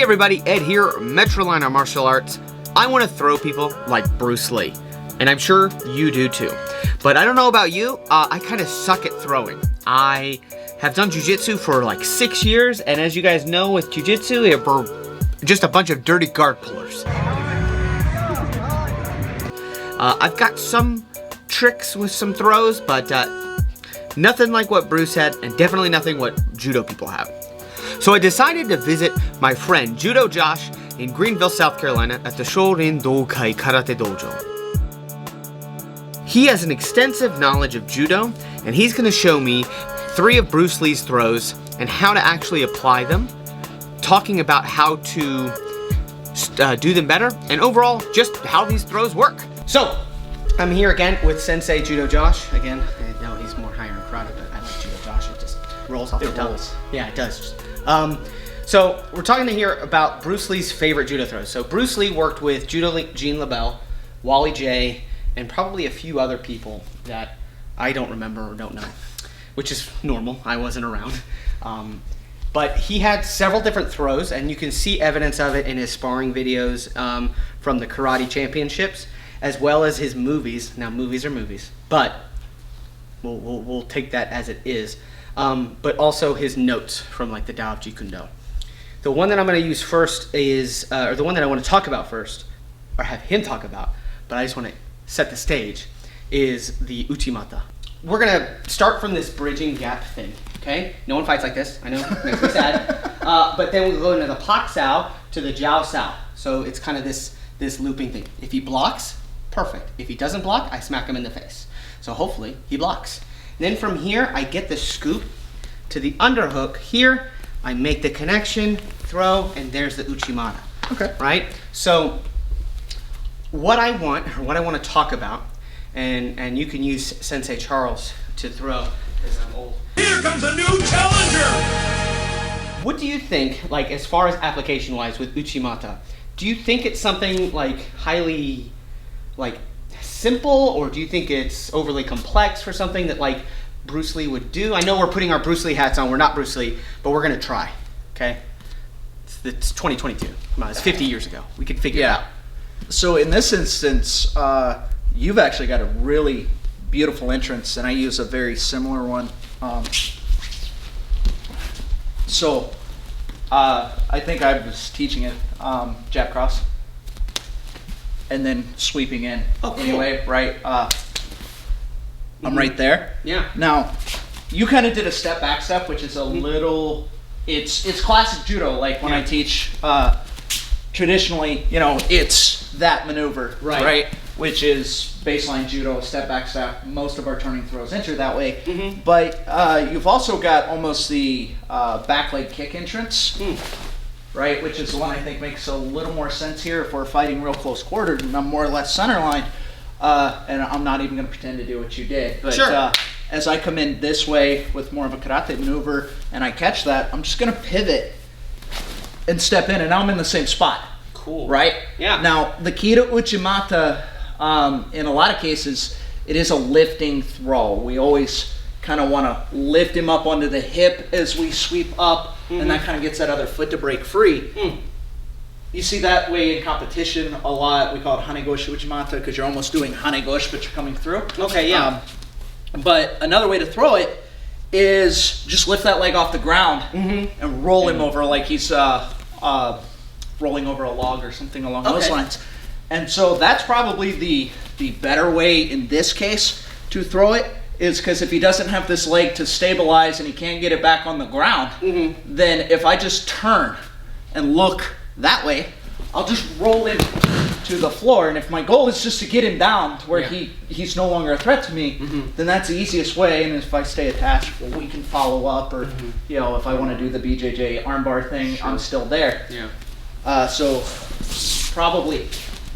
everybody, Ed here, Metrolina Martial Arts. I want to throw people like Bruce Lee, and I'm sure you do too. But I don't know about you, I kind of suck at throwing. I have done jiu-jitsu for like 6 years, and as you guys know with jiu-jitsu, we're just a bunch of dirty guard pullers. I've got some tricks with some throws, but nothing like what Bruce had, and definitely nothing what judo people have. So I decided to visit my friend Judo Josh in Greenville, South Carolina at the Shorin Dokai Karate Dojo. He has an extensive knowledge of judo, and he's going to show me 3 of Bruce Lee's throws and how to actually apply them, talking about how to do them better, and overall just how these throws work. So I'm here again with Sensei Judo Josh. Again, I know he's more higher in karate, but I like Judo Josh. It just rolls off the tongue. Yeah, it does. So we're talking here about Bruce Lee's favorite judo throws. So Bruce Lee worked with Gene LaBelle, Wally J, and probably a few other people that I don't remember or don't know, which is normal. I wasn't around. But he had several different throws, and you can see evidence of it in his sparring videos from the karate championships, as well as his movies. Now, movies are movies, but we'll take that as it is. But also his notes from like the Tao of Jeet Kune Do. The one that I'm going to use first is, or the one that I want to talk about first, or have him talk about, but I just want to set the stage, is the Uchi Mata. We're going to start from this bridging gap thing, okay? No one fights like this, I know, makes me sad. But then we'll go into the Pak Sao to the Jiao Sao. So it's kind of this looping thing. If he blocks, perfect. If he doesn't block, I smack him in the face. So hopefully he blocks. Then from here, I get the scoop to the underhook. Here, I make the connection, throw, and there's the Uchimata. Okay. Right? So what I want to talk about, and you can use Sensei Charles to throw, because I'm old. Here comes a new challenger! What do you think, like as far as application-wise with Uchimata, do you think it's something like highly, like, simple, or do you think it's overly complex for something that like Bruce Lee would do? I know we're putting our Bruce Lee hats on, we're not Bruce Lee, but we're gonna try, okay? It's 2022, come on, it's 50 years ago. We could figure it out. So in this instance, you've actually got a really beautiful entrance, and I use a very similar one. I think I was teaching it, jab cross, and then sweeping in. Oh, cool. Anyway, right? I'm right there. Yeah. Now, you kind of did a step back step, which is a little. It's classic judo. Like when I teach, traditionally, you know, it's that maneuver, right? Which is baseline judo, step back step. Most of our turning throws enter that way. But you've also got almost the back leg kick entrance. Right, which is the one I think makes a little more sense here if we're fighting real close quarters and I'm more or less center line. And I'm not even going to pretend to do what you did. But as I come in this way with more of a karate maneuver and I catch that, I'm just going to pivot and step in, and now I'm in the same spot. Cool. Right? Yeah. Now, the key to Uchimata, in a lot of cases, it is a lifting throw. We always kind of want to lift him up onto the hip as we sweep up, and that kind of gets that other foot to break free. You see that way in competition a lot. We call it Hanegoshi Uchimata because you're almost doing Hanegoshi, but you're coming through. Okay, yeah. But another way to throw it is just lift that leg off the ground and roll him over like he's rolling over a log or something along those lines. And so that's probably the better way in this case to throw it, is because if he doesn't have this leg to stabilize and he can't get it back on the ground, then if I just turn and look that way, I'll just roll him to the floor. And if my goal is just to get him down to where he's no longer a threat to me, then that's the easiest way. And if I stay attached, well, we can follow up, or you know, if I want to do the BJJ armbar thing, I'm still there. So probably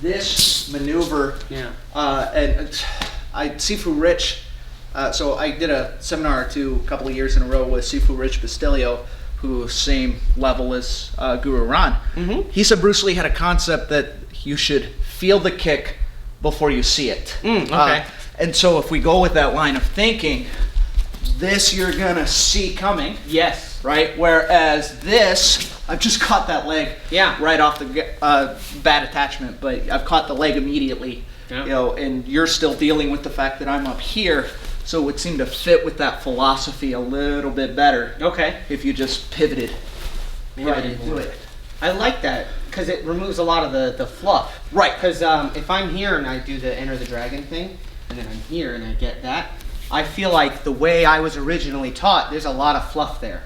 this maneuver, and Sifu Rich. So I did a seminar or two a couple of years in a row with Sifu Rich Bastilio, who same level as Guru Ran. He said Bruce Lee had a concept that you should feel the kick before you see it. And so if we go with that line of thinking, this you're gonna see coming. Yes. Right? Whereas this, I've just caught that leg right off the bad attachment, but I've caught the leg immediately. You know, and you're still dealing with the fact that I'm up here, so it would seem to fit with that philosophy a little bit better. Okay. If you just pivoted right into it. I like that because it removes a lot of the fluff. Right. Because if I'm here and I do the Enter the Dragon thing, and then I'm here and I get that, I feel like the way I was originally taught, there's a lot of fluff there.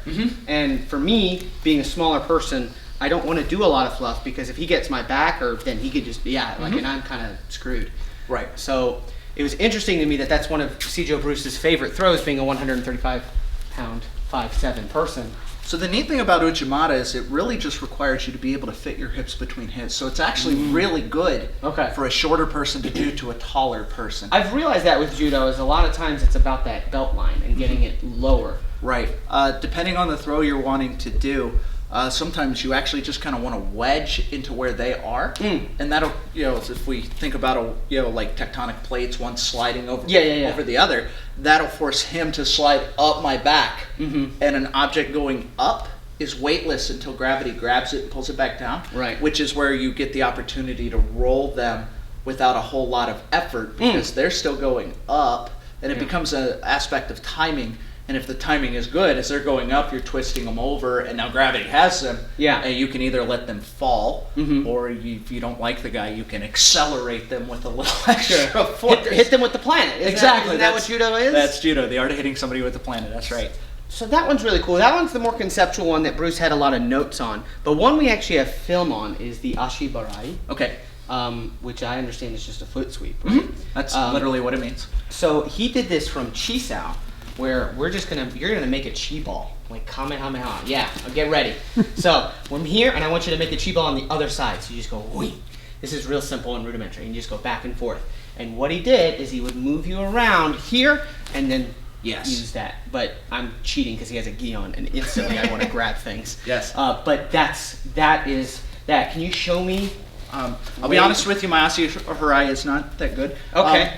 And for me, being a smaller person, I don't want to do a lot of fluff because if he gets my back, or then he could just, and I'm kind of screwed. Right. So it was interesting to me that that's one of Sijo Bruce's favorite throws, being a 135-pound, 5'7" person. So the neat thing about Uchimata is it really just requires you to be able to fit your hips between his. So it's actually really good for a shorter person to do to a taller person. I've realized that with judo is a lot of times it's about that belt line and getting it lower. Right. Depending on the throw you're wanting to do, sometimes you actually just kind of want to wedge into where they are, and that'll, if we think about like tectonic plates, one sliding over over the other, that'll force him to slide up my back, and an object going up is weightless until gravity grabs it and pulls it back down. Right. Which is where you get the opportunity to roll them without a whole lot of effort because they're still going up, and it becomes an aspect of timing. And if the timing is good, as they're going up, you're twisting them over, and now gravity has them. And you can either let them fall, or if you don't like the guy, you can accelerate them with a little extra force. Hit them with the planet. Exactly. Isn't that what judo is? That's judo, the art of hitting somebody with the planet. That's right. So that one's really cool. That one's the more conceptual one that Bruce had a lot of notes on. But one we actually have film on is the Ashibarai. Okay. Which I understand is just a foot sweep. Right? That's literally what it means. So he did this from Chisao, where you're gonna make a chi ball, like Kamehameha. Yeah, get ready. So I'm here, and I want you to make the chi ball on the other side. So you just go, whee. This is real simple and rudimentary. And you just go back and forth. And what he did is he would move you around here, and then use that. But I'm cheating because he has a gi on, and instantly I want to grab things. Yes. But that is that. Can you show me? I'll be honest with you, my Ashibarai is not that good. Okay.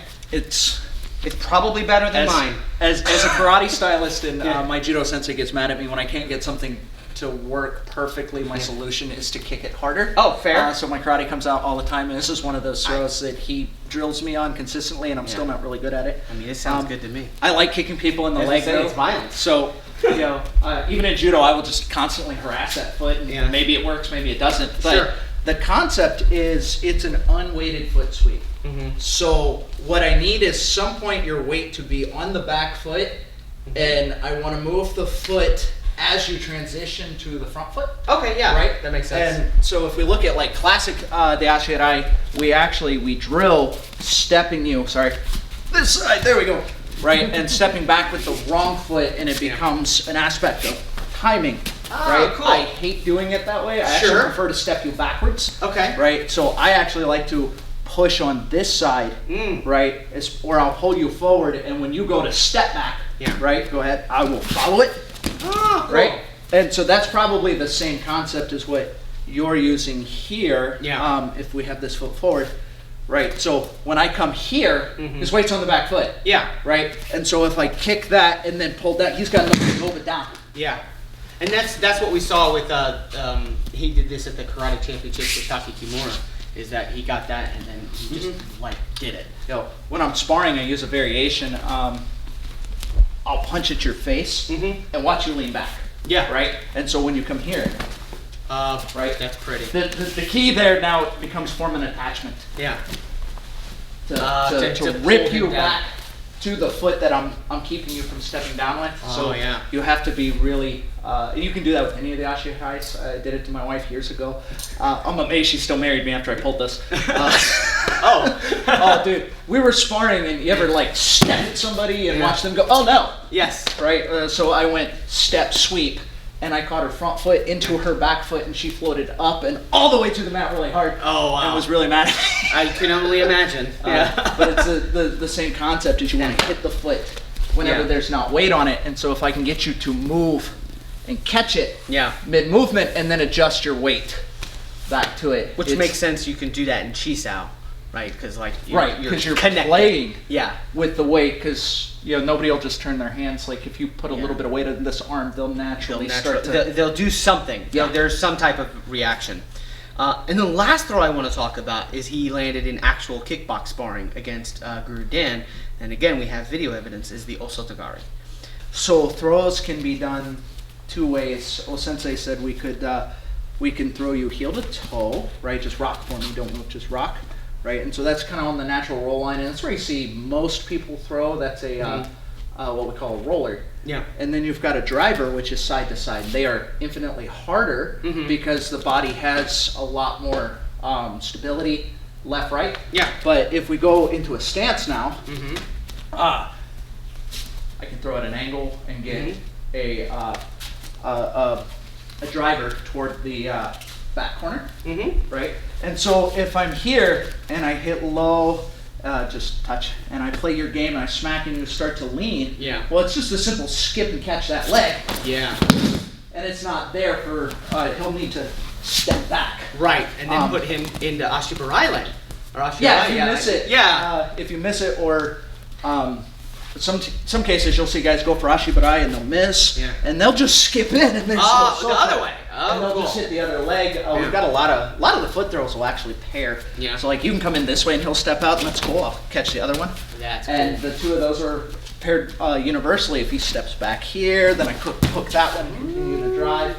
It's probably better than mine. As a karate stylist, and my judo sensei gets mad at me when I can't get something to work perfectly. My solution is to kick it harder. Oh, fair. So my karate comes out all the time, and this is one of those throws that he drills me on consistently, and I'm still not really good at it. I mean, it sounds good to me. I like kicking people in the leg, though. It's violent. So, even in judo, I will just constantly harass that foot, and maybe it works, maybe it doesn't. But the concept is it's an unweighted foot sweep. So what I need is some point your weight to be on the back foot, and I want to move the foot as you transition to the front foot. Okay, yeah, right, that makes sense. And so if we look at like classic the Ashirai, we drill stepping you. Sorry, this side. There we go. Right, and stepping back with the wrong foot, and it becomes an aspect of timing. Right, cool. I hate doing it that way. I actually prefer to step you backwards. Okay. Right, so I actually like to push on this side, right, or I'll pull you forward, and when you go to step back, right, go ahead, I will follow it, right, and so that's probably the same concept as what you're using here, if we have this foot forward, right, so when I come here, his weight's on the back foot, right, and so if I kick that and then pull that, he's got enough to move it down. And that's what we saw with he did this at the Karate Championships with Taki Kimura, is that he got that and then he just did it. When I'm sparring, I use a variation. I'll punch at your face and watch you lean back. Right. And so when you come here, right, that's pretty. The key there now becomes form an attachment. To rip you back to the foot that I'm keeping you from stepping down with. So you have to be really. You can do that with any of the Ashihais. I did it to my wife years ago. I'm amazed she still married me after I pulled this. Oh, dude, we were sparring, and you ever step at somebody and watch them go? Oh no. Yes. Right. So I went step sweep, and I caught her front foot into her back foot, and she floated up and all the way to the mat really hard. Oh wow. And was really mad at me. I can only imagine. But it's the same concept as you want to hit the foot whenever there's not weight on it, and so if I can get you to move and catch it mid-movement and then adjust your weight back to it. Which makes sense, you can do that in Chisao. right? Because like because you're connected. playing Yeah. with the weight, because nobody will just turn their hands. Like if you put a little bit of weight in this arm, they'll naturally start to. They'll do something. Yeah. There's some type of reaction. And the last throw I want to talk about is he landed in actual kickbox sparring against Guru Dan, and again we have video evidence, is the Osotogari. So throws can be done 2 ways. Sensei said we can throw you heel to toe, right? Just rock for me, don't move, just rock, right? And so that's kind of on the natural roll line, and that's where you see most people throw. That's a what we call a roller. Yeah. And then you've got a driver, which is side to side. They are infinitely harder because the body has a lot more stability, left, right. Yeah. But if we go into a stance now, I can throw at an angle and get a driver toward the back corner, right? And so if I'm here and I hit low, just touch, and I play your game and I smack and you start to lean, well, it's just a simple skip and catch that leg. Yeah. And it's not there for, he'll need to step back. Right, and then put him into Ashibarai leg. Or Ashibarai, Yeah, if you miss it. Yeah. If you miss it, or some cases you'll see guys go for Ashibarai and they'll miss, and they'll just skip in and then the other way. Oh, and they'll just hit the other leg. We've got a lot of the foot throws will actually pair. Yeah. So like you can come in this way and he'll step out, and that's cool. I'll catch the other one. That's cool. And the 2 of those are paired universally. If he steps back here, then I hook that one and continue to drive.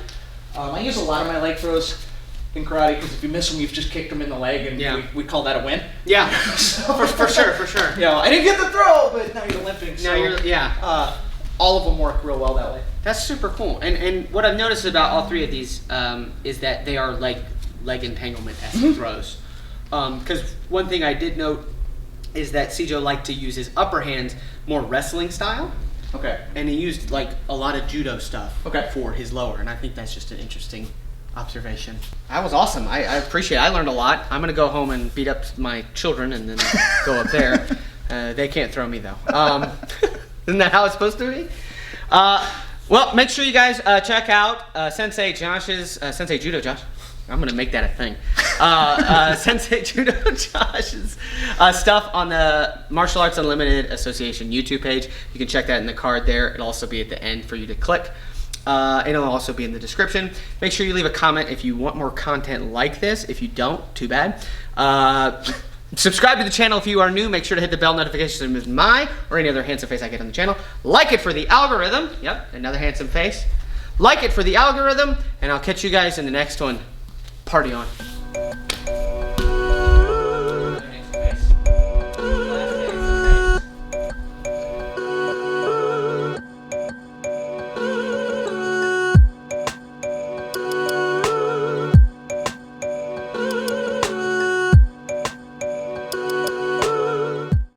I use a lot of my leg throws in karate because if you miss them, you've just kicked them in the leg, and we call that a win. Yeah, for sure. I didn't get the throw, but now you're limping. So, all of them work real well that way. That's super cool. And what I've noticed about all 3 of these is that they are leg entanglement-esque throws. Because one thing I did note is that Sijo liked to use his upper hands more wrestling style. Okay. And he used like a lot of judo stuff for his lower, and I think that's just an interesting observation. That was awesome. I appreciate it. I learned a lot. I'm gonna go home and beat up my children and then go up there. They can't throw me though. Isn't that how it's supposed to be? Well, make sure you guys check out Sensei Judo Josh. I'm gonna make that a thing. Sensei Judo Josh's stuff on the Martial Arts Unlimited Association YouTube page. You can check that in the card there. It'll also be at the end for you to click. And it'll also be in the description. Make sure you leave a comment if you want more content like this. If you don't, too bad. Subscribe to the channel if you are new. Make sure to hit the bell notification to miss my or any other handsome face I get on the channel. Like it for the algorithm. Yep, another handsome face. Like it for the algorithm, and I'll catch you guys in the next one. Party on.